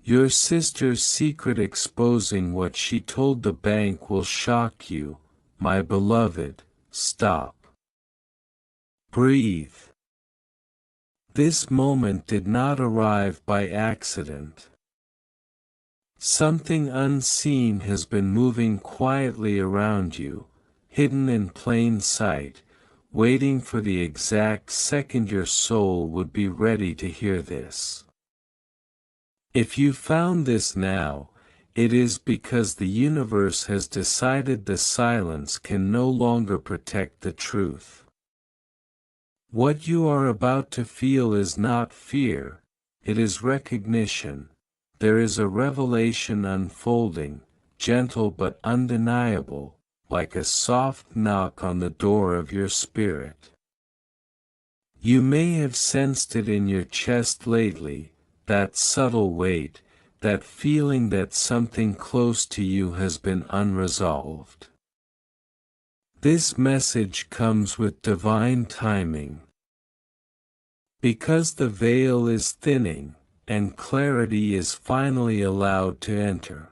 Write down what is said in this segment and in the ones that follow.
Your sister's secret exposing what she told the bank will shock you, my beloved. Stop. Breathe. This moment did not arrive by accident. Something unseen has been moving quietly around you, hidden in plain sight, waiting for the exact second your soul would be ready to hear this. If you found this now, it is because the universe has decided the silence can no longer protect the truth. What you are about to feel is not fear, it is recognition. There is a revelation unfolding, gentle but undeniable, like a soft knock on the door of your spirit. You may have sensed it in your chest lately, that subtle weight, that feeling that something close to you has been unresolved. This message comes with divine timing. Because the veil is thinning, and clarity is finally allowed to enter.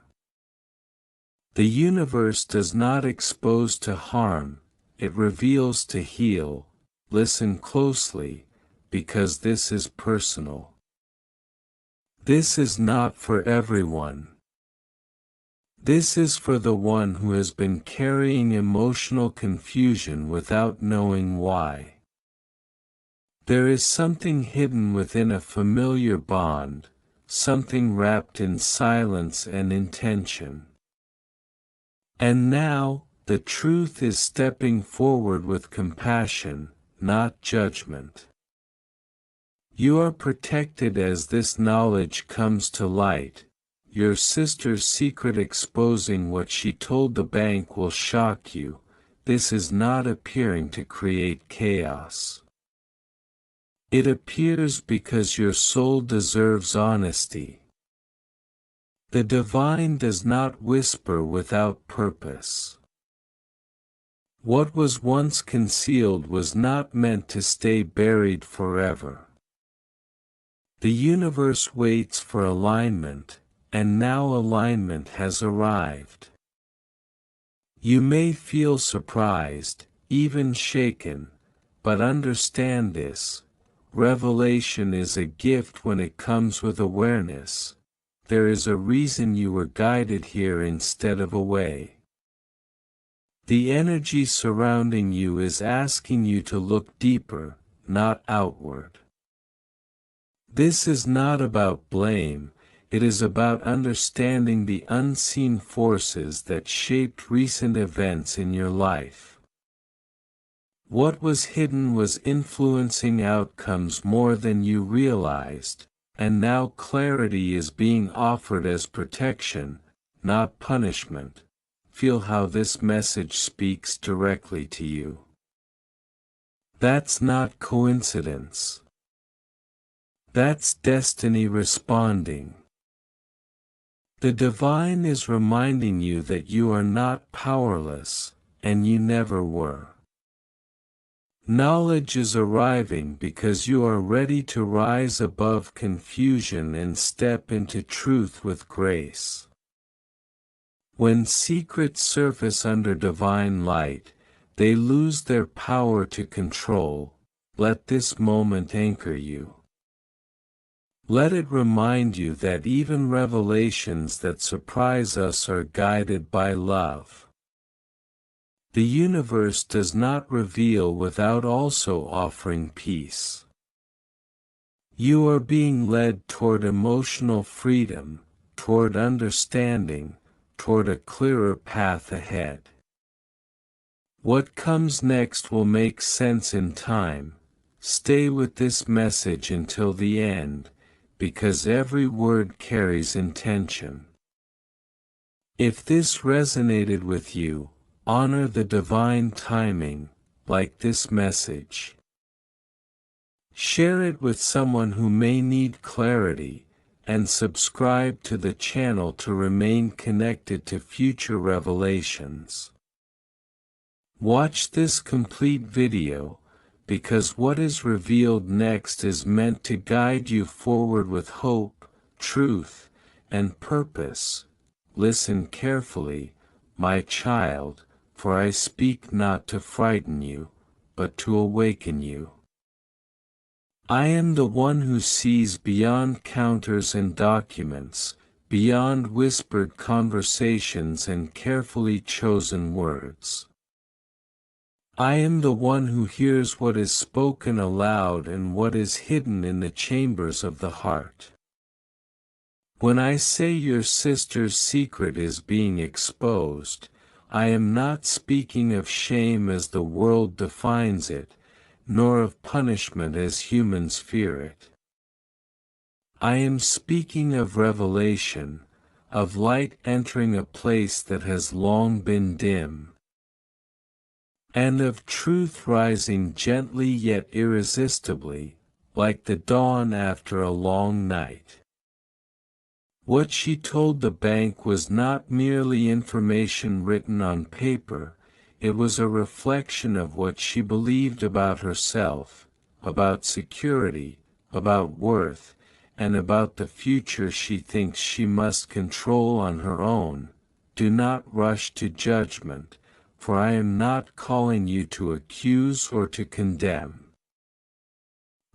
The universe does not expose to harm, it reveals to heal. Listen closely, because this is personal. This is not for everyone. This is for the one who has been carrying emotional confusion without knowing why. There is something hidden within a familiar bond, something wrapped in silence and intention. And now, the truth is stepping forward with compassion, not judgment. You are protected as this knowledge comes to light. Your sister's secret exposing what she told the bank will shock you. This is not appearing to create chaos. It appears because your soul deserves honesty. The divine does not whisper without purpose. What was once concealed was not meant to stay buried forever. The universe waits for alignment, and now alignment has arrived. You may feel surprised, even shaken, but understand this. Revelation is a gift when it comes with awareness. There is a reason you were guided here instead of away. The energy surrounding you is asking you to look deeper, not outward. This is not about blame, it is about understanding the unseen forces that shaped recent events in your life. What was hidden was influencing outcomes more than you realized, and now clarity is being offered as protection, not punishment. Feel how this message speaks directly to you. That's not coincidence. That's destiny responding. The divine is reminding you that you are not powerless, and you never were. Knowledge is arriving because you are ready to rise above confusion and step into truth with grace. When secrets surface under divine light, they lose their power to control. Let this moment anchor you. Let it remind you that even revelations that surprise us are guided by love. The universe does not reveal without also offering peace. You are being led toward emotional freedom, toward understanding, toward a clearer path ahead. What comes next will make sense in time. Stay with this message until the end, because every word carries intention. If this resonated with you, honor the divine timing, like this message. Share it with someone who may need clarity, and subscribe to the channel to remain connected to future revelations. Watch this complete video, because what is revealed next is meant to guide you forward with hope, truth, and purpose. Listen carefully, my child, for I speak not to frighten you, but to awaken you. I am the one who sees beyond counters and documents, beyond whispered conversations and carefully chosen words. I am the one who hears what is spoken aloud and what is hidden in the chambers of the heart. When I say your sister's secret is being exposed, I am not speaking of shame as the world defines it, nor of punishment as humans fear it. I am speaking of revelation, of light entering a place that has long been dim, and of truth rising gently yet irresistibly, like the dawn after a long night. What she told the bank was not merely information written on paper, it was a reflection of what she believed about herself, about security, about worth, and about the future she thinks she must control on her own. Do not rush to judgment, for I am not calling you to accuse or to condemn.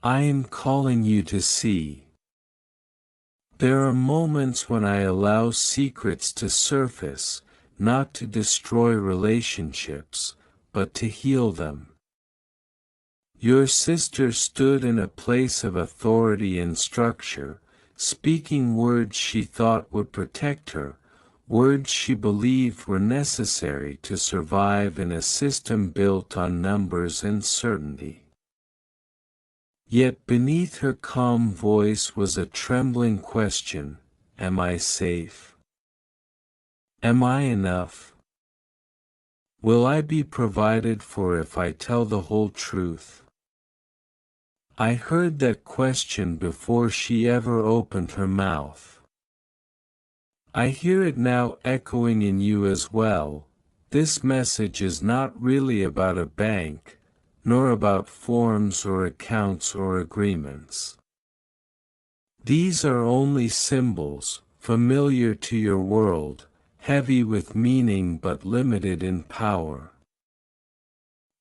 I am calling you to see. There are moments when I allow secrets to surface, not to destroy relationships, but to heal them. Your sister stood in a place of authority and structure, speaking words she thought would protect her, words she believed were necessary to survive in a system built on numbers and certainty. Yet beneath her calm voice was a trembling question: am I safe? Am I enough? Will I be provided for if I tell the whole truth? I heard that question before she ever opened her mouth. I hear it now echoing in you as well. This message is not really about a bank, nor about forms or accounts or agreements. These are only symbols, familiar to your world, heavy with meaning but limited in power.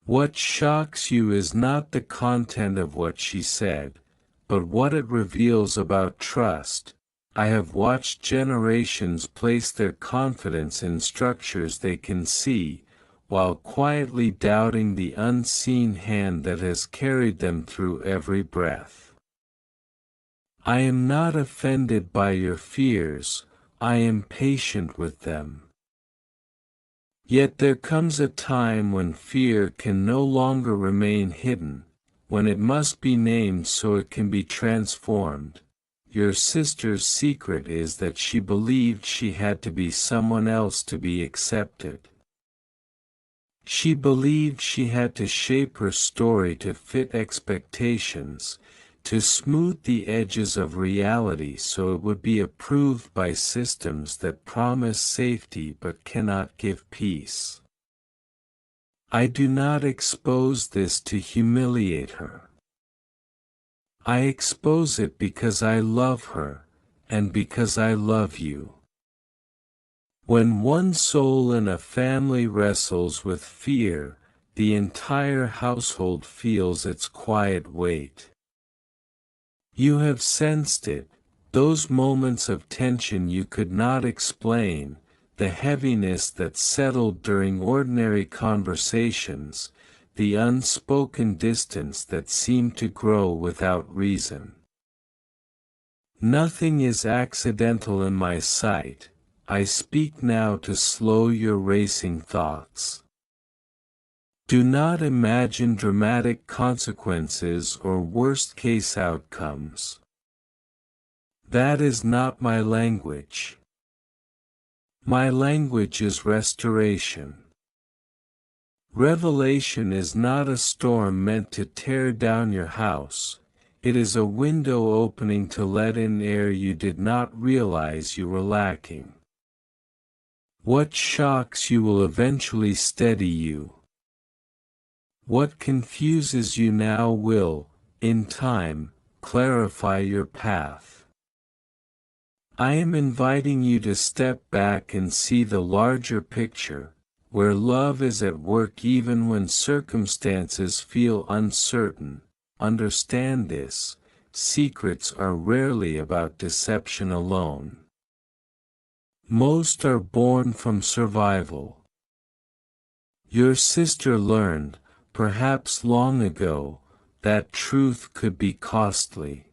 What shocks you is not the content of what she said, but what it reveals about trust. I have watched generations place their confidence in structures they can see, while quietly doubting the unseen hand that has carried them through every breath. I am not offended by your fears, I am patient with them. Yet there comes a time when fear can no longer remain hidden, when it must be named so it can be transformed. Your sister's secret is that she believed she had to be someone else to be accepted. She believed she had to shape her story to fit expectations, to smooth the edges of reality so it would be approved by systems that promise safety but cannot give peace. I do not expose this to humiliate her. I expose it because I love her, and because I love you. When one soul in a family wrestles with fear, the entire household feels its quiet weight. You have sensed it, those moments of tension you could not explain, the heaviness that settled during ordinary conversations, the unspoken distance that seemed to grow without reason. Nothing is accidental in my sight. I speak now to slow your racing thoughts. Do not imagine dramatic consequences or worst-case outcomes. That is not my language. My language is restoration. Revelation is not a storm meant to tear down your house. It is a window opening to let in air you did not realize you were lacking. What shocks you will eventually steady you. What confuses you now will, in time, clarify your path. I am inviting you to step back and see the larger picture, where love is at work even when circumstances feel uncertain. Understand this: secrets are rarely about deception alone. Most are born from survival. Your sister learned, perhaps long ago, that truth could be costly.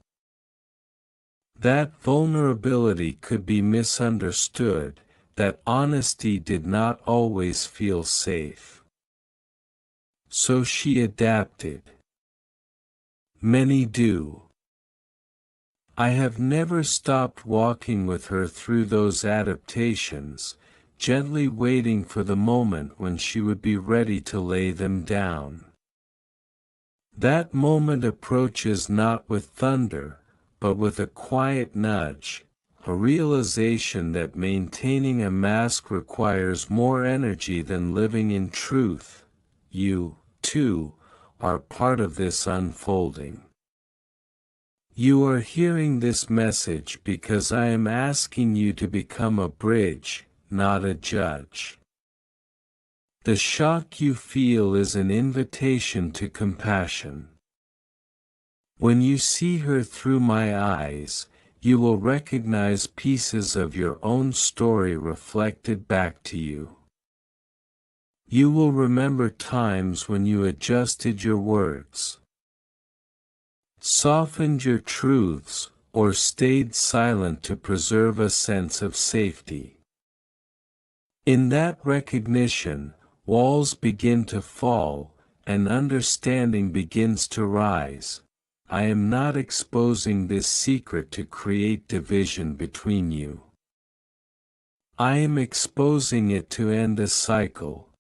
That vulnerability could be misunderstood, that honesty did not always feel safe. So she adapted. Many do. I have never stopped walking with her through those adaptations, gently waiting for the moment when she would be ready to lay them down. That moment approaches not with thunder, but with a quiet nudge, a realization that maintaining a mask requires more energy than living in truth. You, too, are part of this unfolding. You are hearing this message because I am asking you to become a bridge, not a judge. The shock you feel is an invitation to compassion. When you see her through my eyes, you will recognize pieces of your own story reflected back to you. You will remember times when you adjusted your words, softened your truths, or stayed silent to preserve a sense of safety. In that recognition, walls begin to fall, and understanding begins to rise. I am not exposing this secret to create division between you. I am exposing it to end a cycle.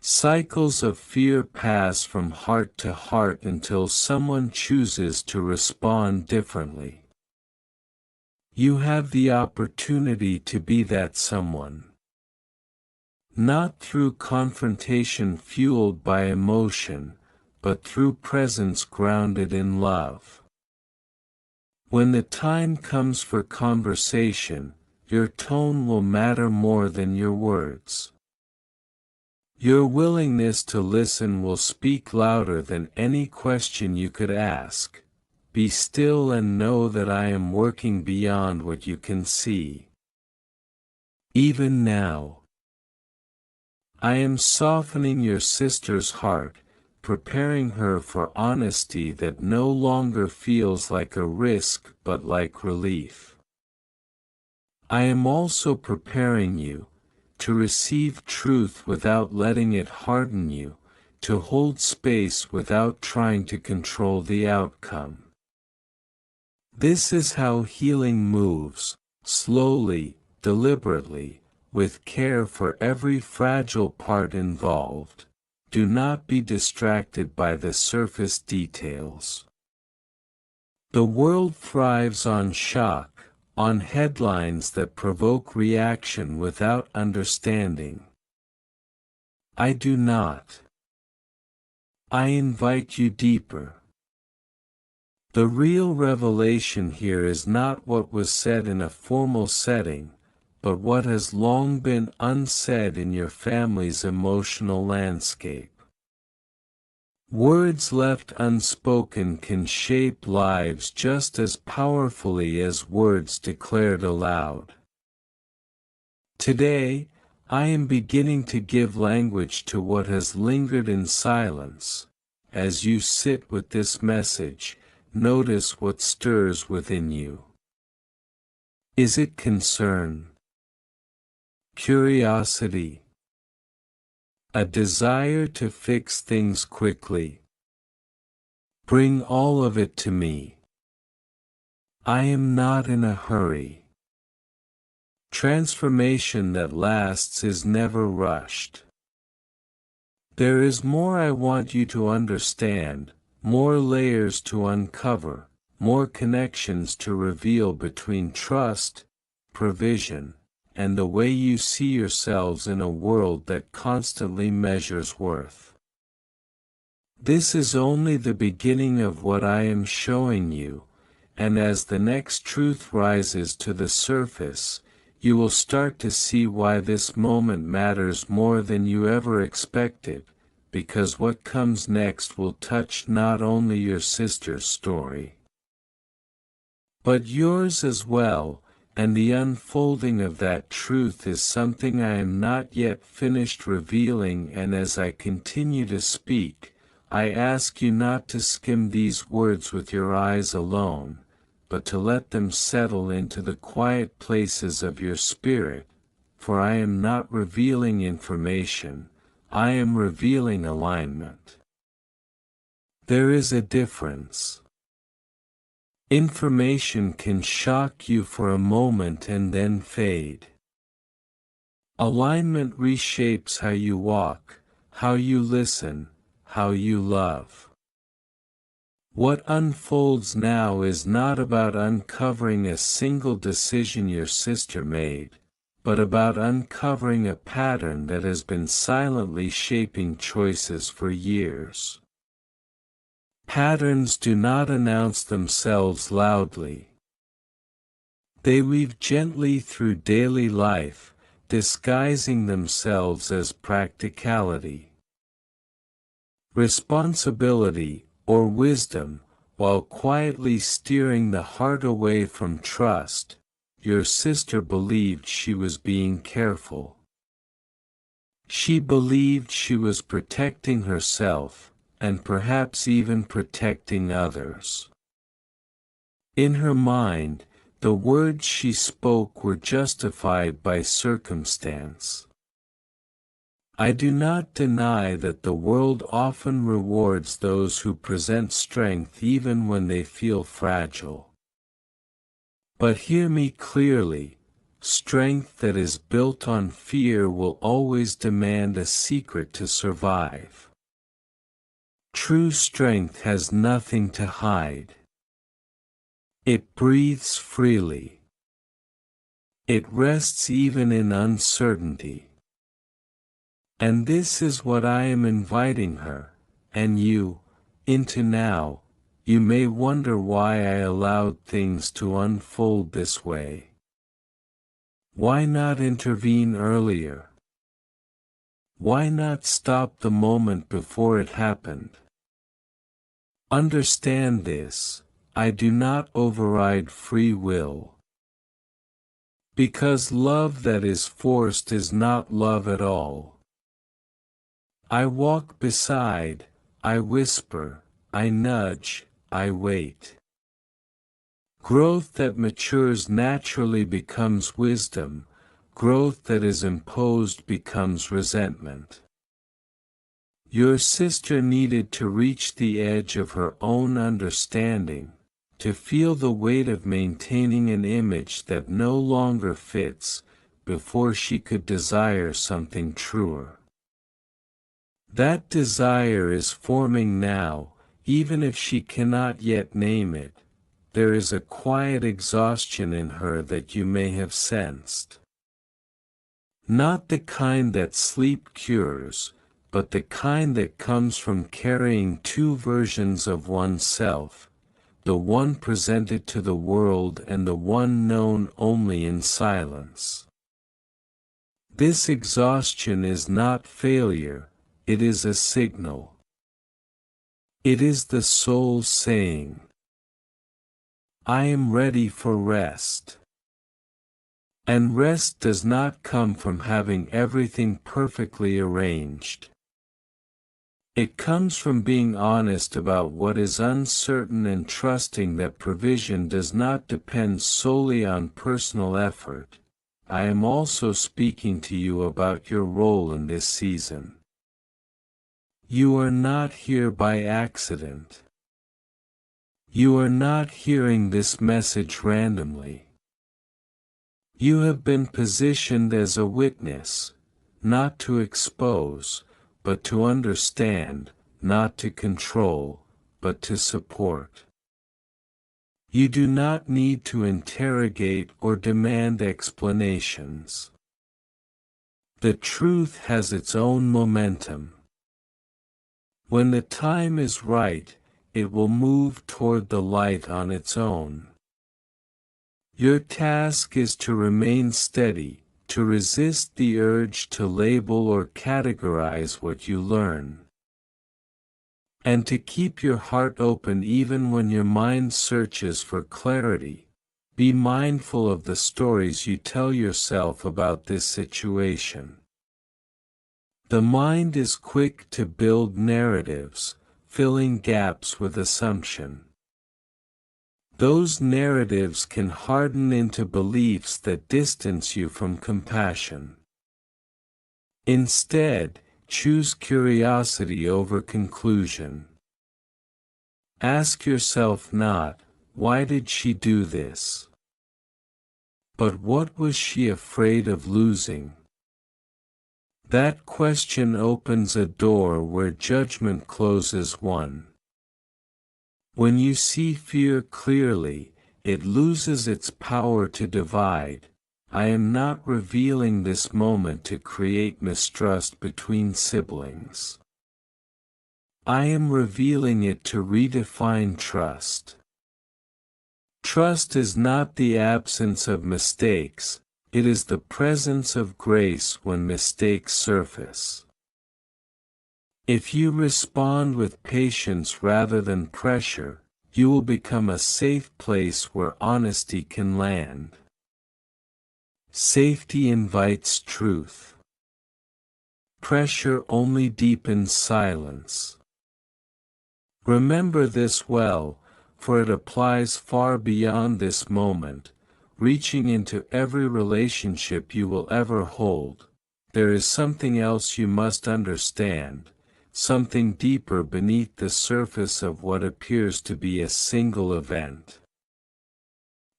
Cycles of fear pass from heart to heart until someone chooses to respond differently. You have the opportunity to be that someone. Not through confrontation fueled by emotion, but through presence grounded in love. When the time comes for conversation, your tone will matter more than your words. Your willingness to listen will speak louder than any question you could ask. Be still and know that I am working beyond what you can see. Even now, I am softening your sister's heart, preparing her for honesty that no longer feels like a risk but like relief. I am also preparing you to receive truth without letting it harden you, to hold space without trying to control the outcome. This is how healing moves, slowly, deliberately, with care for every fragile part involved. Do not be distracted by the surface details. The world thrives on shock, on headlines that provoke reaction without understanding. I do not. I invite you deeper. The real revelation here is not what was said in a formal setting, but what has long been unsaid in your family's emotional landscape. Words left unspoken can shape lives just as powerfully as words declared aloud. Today, I am beginning to give language to what has lingered in silence. As you sit with this message, notice what stirs within you. Is it concern? Curiosity? A desire to fix things quickly? Bring all of it to me. I am not in a hurry. Transformation that lasts is never rushed. There is more I want you to understand, more layers to uncover, more connections to reveal between trust, provision, and the way you see yourselves in a world that constantly measures worth. This is only the beginning of what I am showing you, and as the next truth rises to the surface, you will start to see why this moment matters more than you ever expected, because what comes next will touch not only your sister's story, but yours as well, and the unfolding of that truth is something I am not yet finished revealing, and as I continue to speak, I ask you not to skim these words with your eyes alone, but to let them settle into the quiet places of your spirit, for I am not revealing information, I am revealing alignment. There is a difference. Information can shock you for a moment and then fade. Alignment reshapes how you walk, how you listen, how you love. What unfolds now is not about uncovering a single decision your sister made, but about uncovering a pattern that has been silently shaping choices for years. Patterns do not announce themselves loudly. They weave gently through daily life, disguising themselves as practicality, responsibility, or wisdom, while quietly steering the heart away from trust. Your sister believed she was being careful. She believed she was protecting herself, and perhaps even protecting others. In her mind, the words she spoke were justified by circumstance. I do not deny that the world often rewards those who present strength even when they feel fragile. But hear me clearly, strength that is built on fear will always demand a secret to survive. True strength has nothing to hide. It breathes freely. It rests even in uncertainty. And this is what I am inviting her, and you, into now. You may wonder why I allowed things to unfold this way. Why not intervene earlier? Why not stop the moment before it happened? Understand this, I do not override free will. Because love that is forced is not love at all. I walk beside, I whisper, I nudge, I wait. Growth that matures naturally becomes wisdom, growth that is imposed becomes resentment. Your sister needed to reach the edge of her own understanding, to feel the weight of maintaining an image that no longer fits, before she could desire something truer. That desire is forming now, even if she cannot yet name it. There is a quiet exhaustion in her that you may have sensed. Not the kind that sleep cures, but the kind that comes from carrying two versions of oneself, the one presented to the world and the one known only in silence. This exhaustion is not failure, it is a signal. It is the soul saying, I am ready for rest. And rest does not come from having everything perfectly arranged. It comes from being honest about what is uncertain and trusting that provision does not depend solely on personal effort. I am also speaking to you about your role in this season. You are not here by accident. You are not hearing this message randomly. You have been positioned as a witness, not to expose, but to understand, not to control, but to support. You do not need to interrogate or demand explanations. The truth has its own momentum. When the time is right, it will move toward the light on its own. Your task is to remain steady, to resist the urge to label or categorize what you learn. And to keep your heart open even when your mind searches for clarity. Be mindful of the stories you tell yourself about this situation. The mind is quick to build narratives, filling gaps with assumption. Those narratives can harden into beliefs that distance you from compassion. Instead, choose curiosity over conclusion. Ask yourself not, why did she do this? But what was she afraid of losing? That question opens a door where judgment closes one. When you see fear clearly, it loses its power to divide. I am not revealing this moment to create mistrust between siblings. I am revealing it to redefine trust. Trust is not the absence of mistakes, it is the presence of grace when mistakes surface. If you respond with patience rather than pressure, you will become a safe place where honesty can land. Safety invites truth. Pressure only deepens silence. Remember this well, for it applies far beyond this moment, reaching into every relationship you will ever hold. There is something else you must understand, something deeper beneath the surface of what appears to be a single event.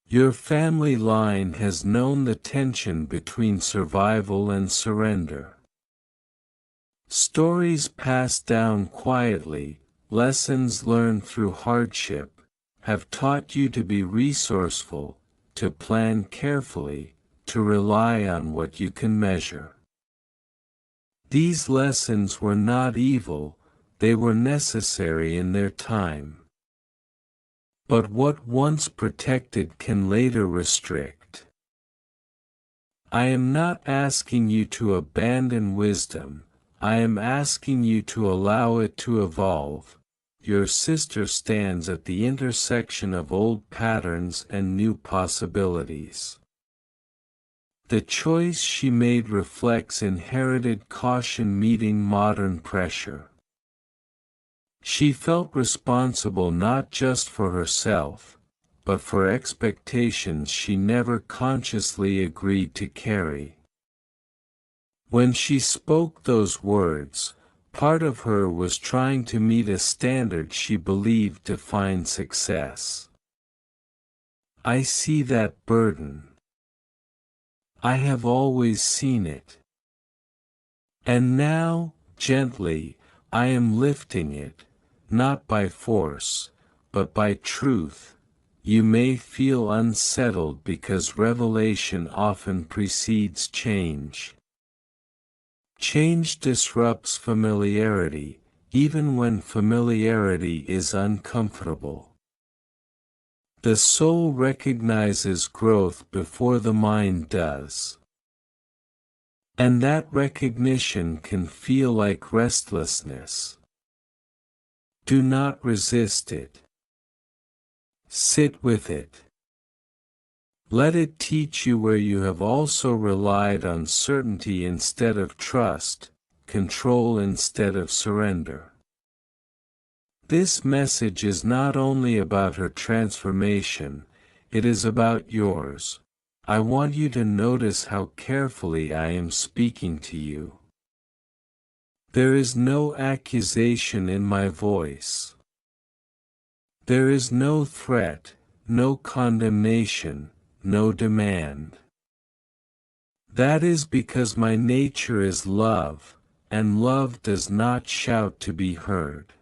Your family line has known the tension between survival and surrender. Stories passed down quietly, lessons learned through hardship, have taught you to be resourceful, to plan carefully, to rely on what you can measure. These lessons were not evil, they were necessary in their time. But what once protected can later restrict. I am not asking you to abandon wisdom, I am asking you to allow it to evolve. Your sister stands at the intersection of old patterns and new possibilities. The choice she made reflects inherited caution meeting modern pressure. She felt responsible not just for herself, but for expectations she never consciously agreed to carry. When she spoke those words, part of her was trying to meet a standard she believed defined success. I see that burden. I have always seen it. And now, gently, I am lifting it, not by force, but by truth. You may feel unsettled because revelation often precedes change. Change disrupts familiarity, even when familiarity is uncomfortable. The soul recognizes growth before the mind does. And that recognition can feel like restlessness. Do not resist it. Sit with it. Let it teach you where you have also relied on certainty instead of trust, control instead of surrender. This message is not only about her transformation, it is about yours. I want you to notice how carefully I am speaking to you. There is no accusation in my voice. There is no threat, no condemnation, no demand. That is because my nature is love, and love does not shout to be heard.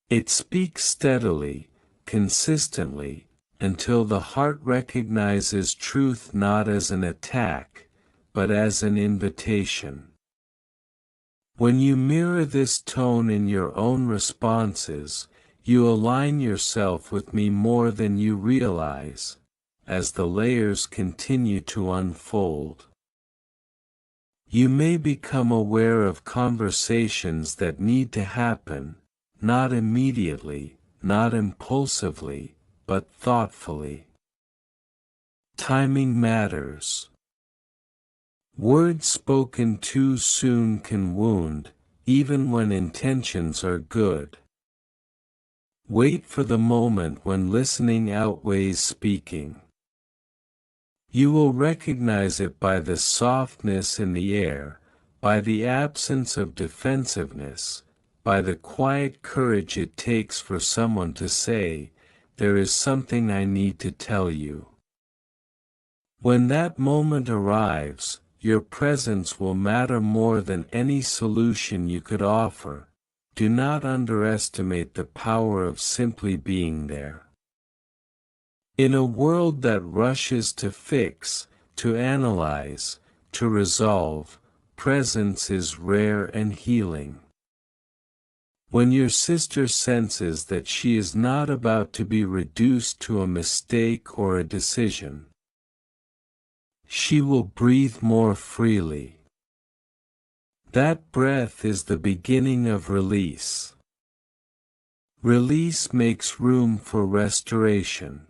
It speaks steadily, consistently, until the heart recognizes truth not as an attack, but as an invitation. When you mirror this tone in your own responses, You align yourself with me more than you realize, as the layers continue to unfold. You may become aware of conversations that need to happen, not immediately, not impulsively, but thoughtfully. Timing matters. Words spoken too soon can wound, even when intentions are good. Wait for the moment when listening outweighs speaking. You will recognize it by the softness in the air, by the absence of defensiveness, by the quiet courage it takes for someone to say, "There is something I need to tell you." When that moment arrives, your presence will matter more than any solution you could offer. Do not underestimate the power of simply being there. In a world that rushes to fix, to analyze, to resolve, presence is rare and healing. When your sister senses that she is not about to be reduced to a mistake or a decision, she will breathe more freely. That breath is the beginning of release. Release makes room for restoration.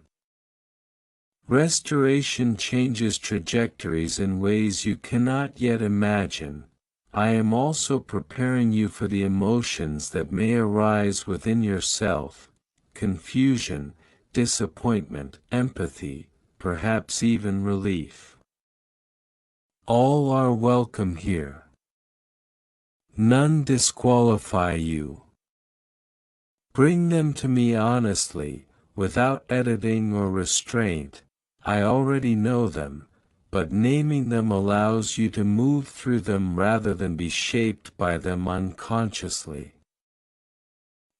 Restoration changes trajectories in ways you cannot yet imagine. I am also preparing you for the emotions that may arise within yourself: confusion, disappointment, empathy, perhaps even relief. All are welcome here. None disqualify you. Bring them to me honestly, without editing or restraint. I already know them, but naming them allows you to move through them rather than be shaped by them unconsciously.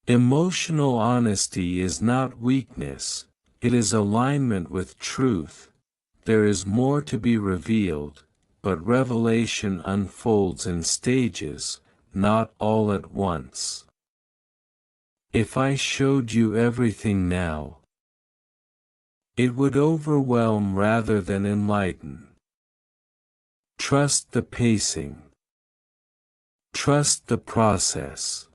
Emotional honesty is not weakness, it is alignment with truth. There is more to be revealed, but revelation unfolds in stages, not all at once. If I showed you everything now, it would overwhelm rather than enlighten. Trust the pacing. Trust the process.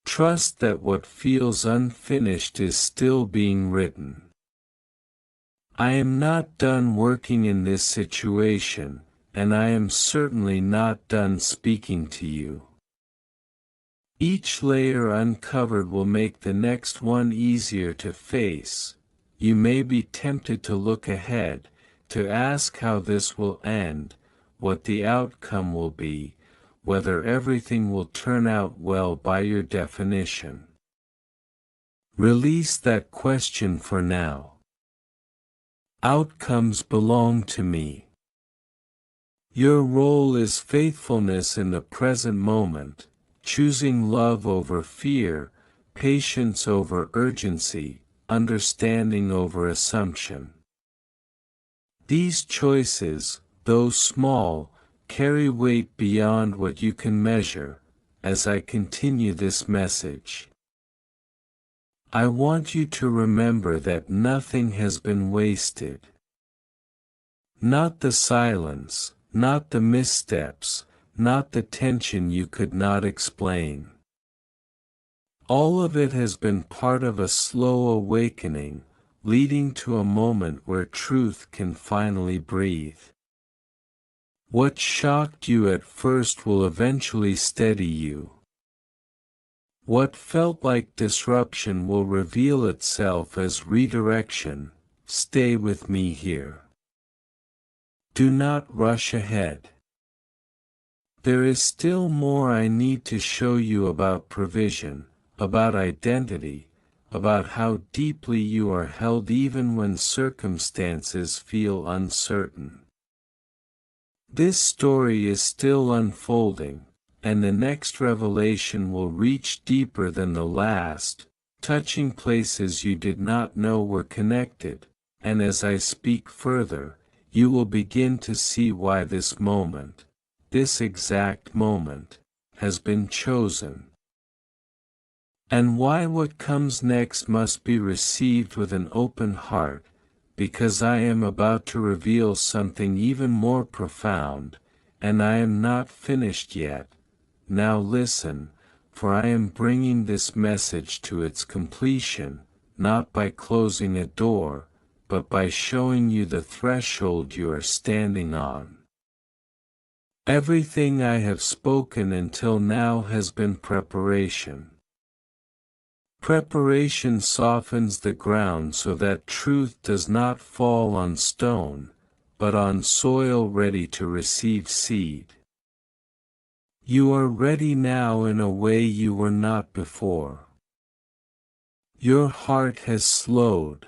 Trust that what feels unfinished is still being written. I am not done working in this situation, and I am certainly not done speaking to you. Each layer uncovered will make the next one easier to face. You may be tempted to look ahead, to ask how this will end, what the outcome will be, whether everything will turn out well by your definition. Release that question for now. Outcomes belong to me. Your role is faithfulness in the present moment, choosing love over fear, patience over urgency, understanding over assumption. These choices, though small, carry weight beyond what you can measure. As I continue this message, I want you to remember that nothing has been wasted. Not the silence, not the missteps, not the tension you could not explain. All of it has been part of a slow awakening, leading to a moment where truth can finally breathe. What shocked you at first will eventually steady you. What felt like disruption will reveal itself as redirection. Stay with me here. Do not rush ahead. There is still more I need to show you about provision, about identity, about how deeply you are held even when circumstances feel uncertain. This story is still unfolding, and the next revelation will reach deeper than the last, touching places you did not know were connected, and as I speak further, you will begin to see why this moment, this exact moment, has been chosen. And why what comes next must be received with an open heart, because I am about to reveal something even more profound, and I am not finished yet. Now listen, for I am bringing this message to its completion, not by closing a door, but by showing you the threshold you are standing on. Everything I have spoken until now has been preparation. Preparation softens the ground so that truth does not fall on stone, but on soil ready to receive seed. You are ready now in a way you were not before. Your heart has slowed.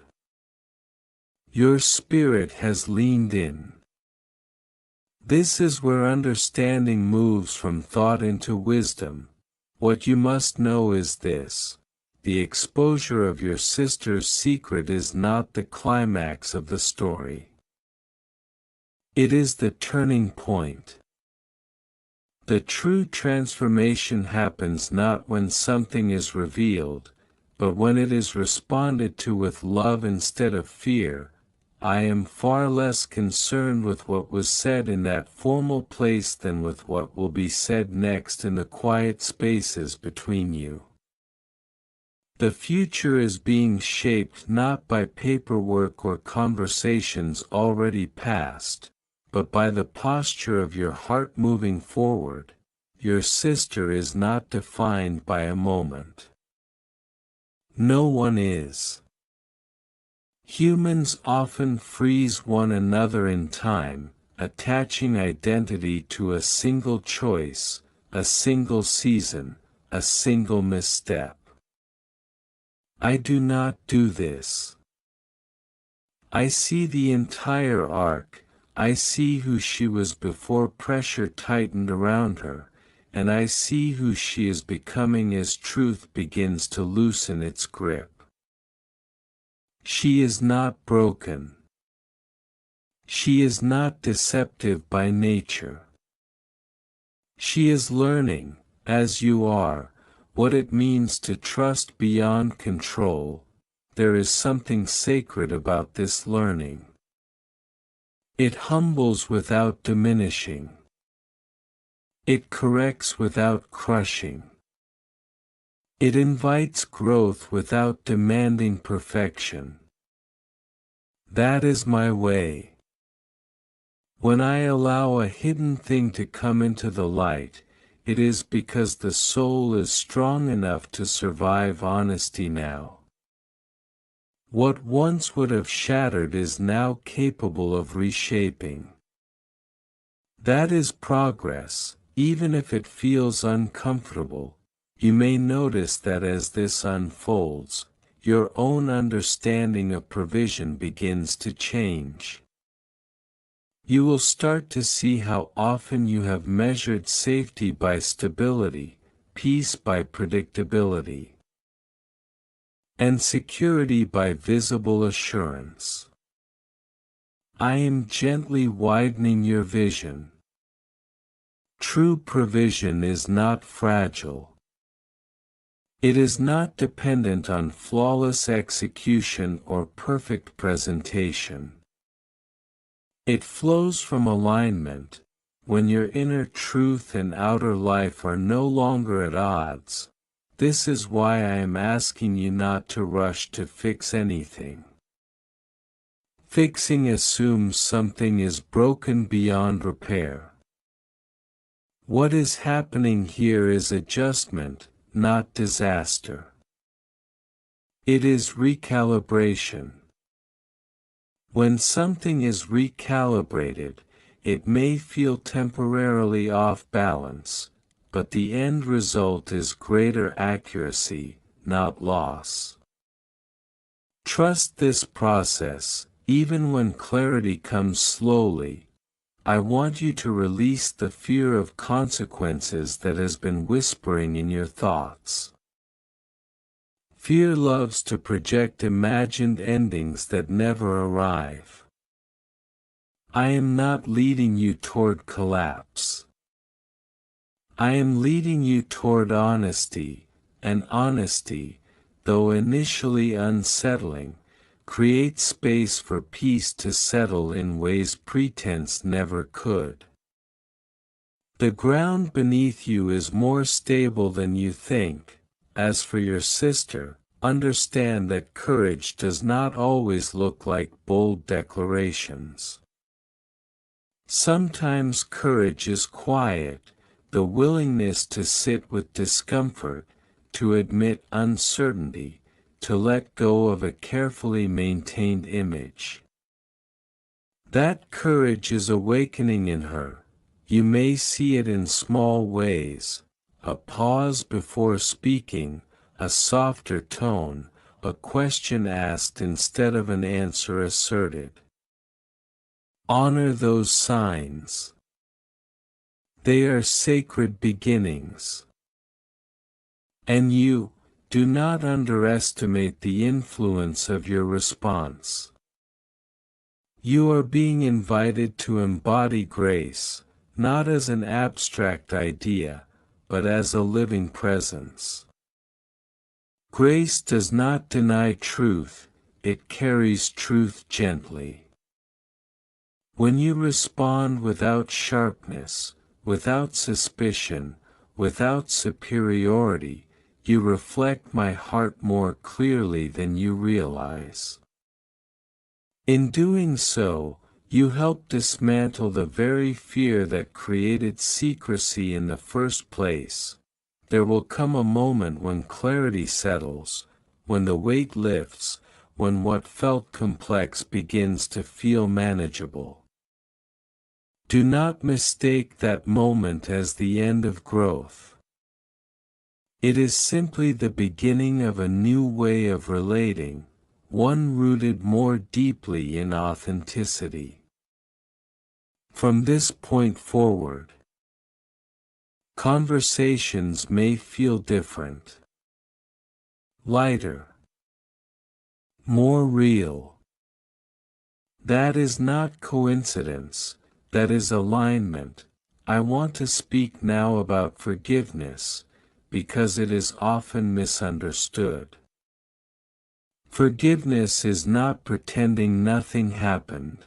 Your spirit has leaned in. This is where understanding moves from thought into wisdom. What you must know is this. The exposure of your sister's secret is not the climax of the story. It is the turning point. The true transformation happens not when something is revealed, but when it is responded to with love instead of fear. I am far less concerned with what was said in that formal place than with what will be said next in the quiet spaces between you. The future is being shaped not by paperwork or conversations already past, but by the posture of your heart moving forward. Your sister is not defined by a moment. No one is. Humans often freeze one another in time, attaching identity to a single choice, a single season, a single misstep. I do not do this. I see the entire arc. I see who she was before pressure tightened around her, and I see who she is becoming as truth begins to loosen its grip. She is not broken. She is not deceptive by nature. She is learning, as you are, what it means to trust beyond control. There is something sacred about this learning. It humbles without diminishing. It corrects without crushing. It invites growth without demanding perfection. That is my way. When I allow a hidden thing to come into the light, it is because the soul is strong enough to survive honesty now. What once would have shattered is now capable of reshaping. That is progress, even if it feels uncomfortable. You may notice that as this unfolds, your own understanding of provision begins to change. You will start to see how often you have measured safety by stability, peace by predictability, and security by visible assurance. I am gently widening your vision. True provision is not fragile. It is not dependent on flawless execution or perfect presentation. It flows from alignment, when your inner truth and outer life are no longer at odds. This is why I am asking you not to rush to fix anything. Fixing assumes something is broken beyond repair. What is happening here is adjustment, not disaster. It is recalibration. When something is recalibrated, it may feel temporarily off balance, but the end result is greater accuracy, not loss. Trust this process, even when clarity comes slowly. I want you to release the fear of consequences that has been whispering in your thoughts. Fear loves to project imagined endings that never arrive. I am not leading you toward collapse. I am leading you toward honesty, and honesty, though initially unsettling, create space for peace to settle in ways pretense never could. The ground beneath you is more stable than you think. As for your sister, understand that courage does not always look like bold declarations. Sometimes courage is quiet, the willingness to sit with discomfort, to admit uncertainty, to let go of a carefully maintained image. That courage is awakening in her. You may see it in small ways: a pause before speaking, a softer tone, a question asked instead of an answer asserted. Honor those signs. They are sacred beginnings. And do not underestimate the influence of your response. You are being invited to embody grace, not as an abstract idea, but as a living presence. Grace does not deny truth, it carries truth gently. When you respond without sharpness, without suspicion, without superiority, you reflect my heart more clearly than you realize. In doing so, you help dismantle the very fear that created secrecy in the first place. There will come a moment when clarity settles, when the weight lifts, when what felt complex begins to feel manageable. Do not mistake that moment as the end of growth. It is simply the beginning of a new way of relating, one rooted more deeply in authenticity. From this point forward, conversations may feel different. Lighter. More real. That is not coincidence, that is alignment. I want to speak now about forgiveness, because it is often misunderstood. Forgiveness is not pretending nothing happened.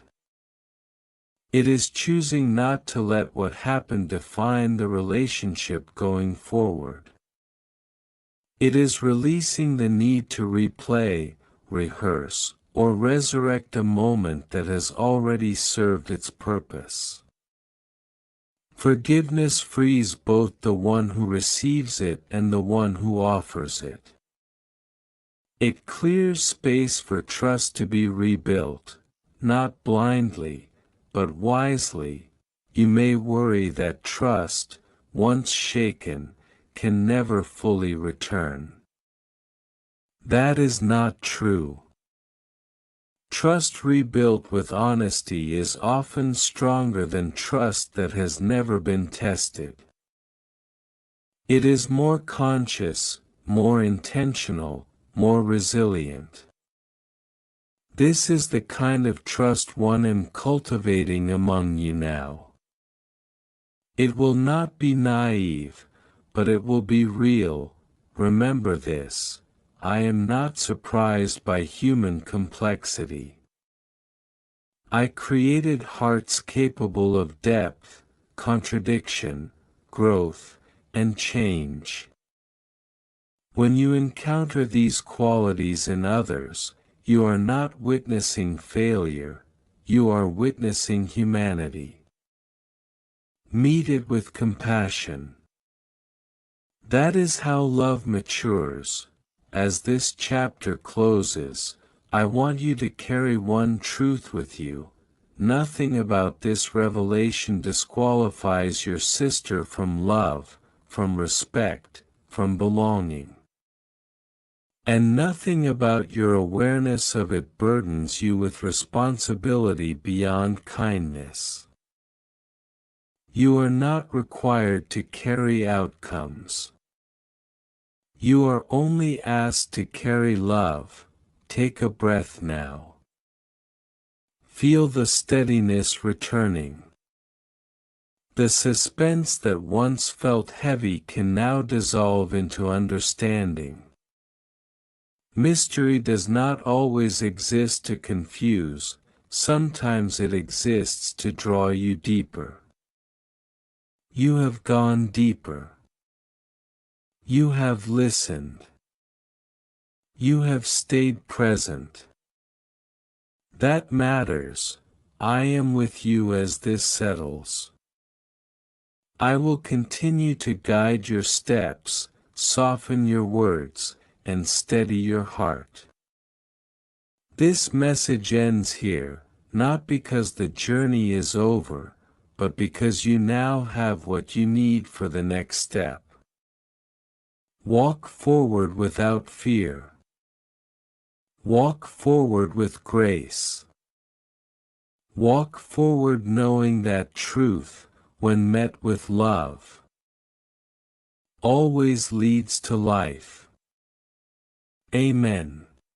It is choosing not to let what happened define the relationship going forward. It is releasing the need to replay, rehearse, or resurrect a moment that has already served its purpose. Forgiveness frees both the one who receives it and the one who offers it. It clears space for trust to be rebuilt, not blindly, but wisely. You may worry that trust, once shaken, can never fully return. That is not true. Trust rebuilt with honesty is often stronger than trust that has never been tested. It is more conscious, more intentional, more resilient. This is the kind of trust one am cultivating among you now. It will not be naive, but it will be real. Remember this: I am not surprised by human complexity. I created hearts capable of depth, contradiction, growth, and change. When you encounter these qualities in others, you are not witnessing failure, you are witnessing humanity. Meet it with compassion. That is how love matures. As this chapter closes, I want you to carry one truth with you: nothing about this revelation disqualifies your sister from love, from respect, from belonging. And nothing about your awareness of it burdens you with responsibility beyond kindness. You are not required to carry outcomes. You are only asked to carry love. Take a breath now. Feel the steadiness returning. The suspense that once felt heavy can now dissolve into understanding. Mystery does not always exist to confuse, sometimes it exists to draw you deeper. You have gone deeper. You have listened. You have stayed present. That matters. I am with you as this settles. I will continue to guide your steps, soften your words, and steady your heart. This message ends here, not because the journey is over, but because you now have what you need for the next step. Walk forward without fear. Walk forward with grace. Walk forward knowing that truth, when met with love, always leads to life. Amen.